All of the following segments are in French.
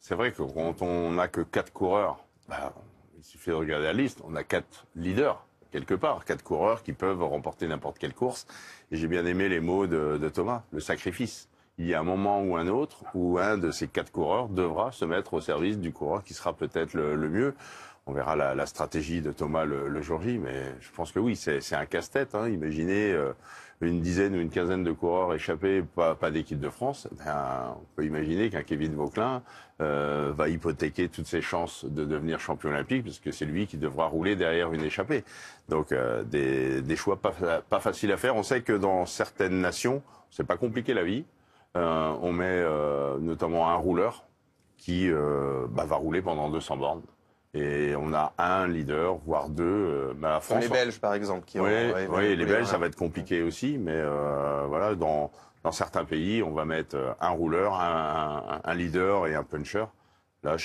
C'est vrai que quand on n'a que 4 coureurs, il suffit de regarder la liste, on a 4 leaders, quelque part, 4 coureurs qui peuvent remporter n'importe quelle course. Et j'ai bien aimé les mots de Thomas, le sacrifice. Il y a un moment ou un autre où un de ces 4 coureurs devra se mettre au service du coureur qui sera peut-être le mieux. On verra la stratégie de Thomas le jour J, mais je pense que oui, c'est un casse-tête. Hein. Imaginez une dizaine ou une quinzaine de coureurs échappés, pas d'équipe de France. On peut imaginer qu'un Kevin Vauquelin va hypothéquer toutes ses chances de devenir champion olympique, parce que c'est lui qui devra rouler derrière une échappée. Donc des choix pas faciles à faire. On sait que dans certaines nations, c'est pas compliqué la vie. On met notamment un rouleur qui va rouler pendant 200 bornes. Et on a un leader, voire deux. La France, les Belges, par exemple. Oui, les Belges, ça va être compliqué aussi. Mais voilà, dans certains pays, on va mettre un rouleur, un leader et un puncher. Là,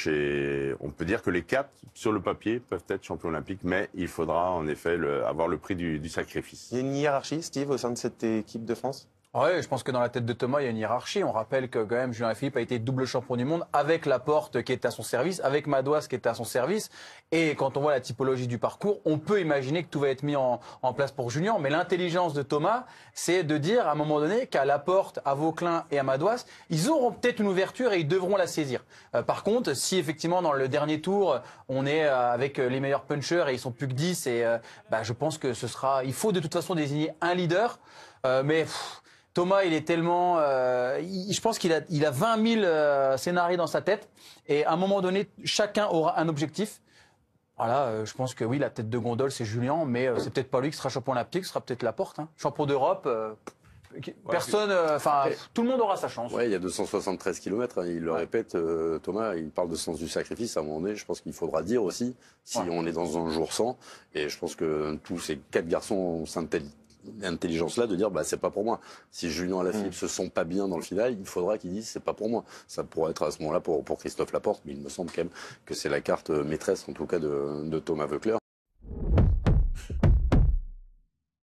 on peut dire que les 4, sur le papier, peuvent être champions olympiques. Mais il faudra en effet avoir le prix du sacrifice. Il y a une hiérarchie, Steve, au sein de cette équipe de France ? Oui, je pense que dans la tête de Thomas, il y a une hiérarchie. On rappelle que quand même Julien Philippe a été double champion du monde avec Laporte qui était à son service, avec Madouas qui était à son service. Et quand on voit la typologie du parcours, on peut imaginer que tout va être mis en place pour Julien. Mais l'intelligence de Thomas, c'est de dire à un moment donné qu'à Laporte, à Vauquelin et à Madouas, ils auront peut-être une ouverture et ils devront la saisir. Par contre, si effectivement dans le dernier tour, on est avec les meilleurs punchers et ils sont plus que 10, je pense que il faut de toute façon désigner un leader. Thomas, il est tellement... je pense qu'il a 20 000 scénarios dans sa tête. Et à un moment donné, chacun aura un objectif. Voilà, je pense que oui, la tête de gondole, c'est Julien. Mais c'est peut-être pas lui qui sera champion olympique, ce sera peut-être Laporte. Hein. Champion d'Europe, personne... tout le monde aura sa chance. Oui, il y a 273 km. Hein, il le répète, Thomas, il parle de sens du sacrifice. À un moment donné, je pense qu'il faudra dire aussi si on est dans un jour sans. Et je pense que tous ces 4 garçons ont cette intelligence-là de dire c'est pas pour moi. Si Julien Alaphilippe se sent pas bien dans le final, il faudra qu'ils disent c'est pas pour moi. Ça pourrait être à ce moment-là pour Christophe Laporte, mais il me semble quand même que c'est la carte maîtresse en tout cas de Thomas Voeckler.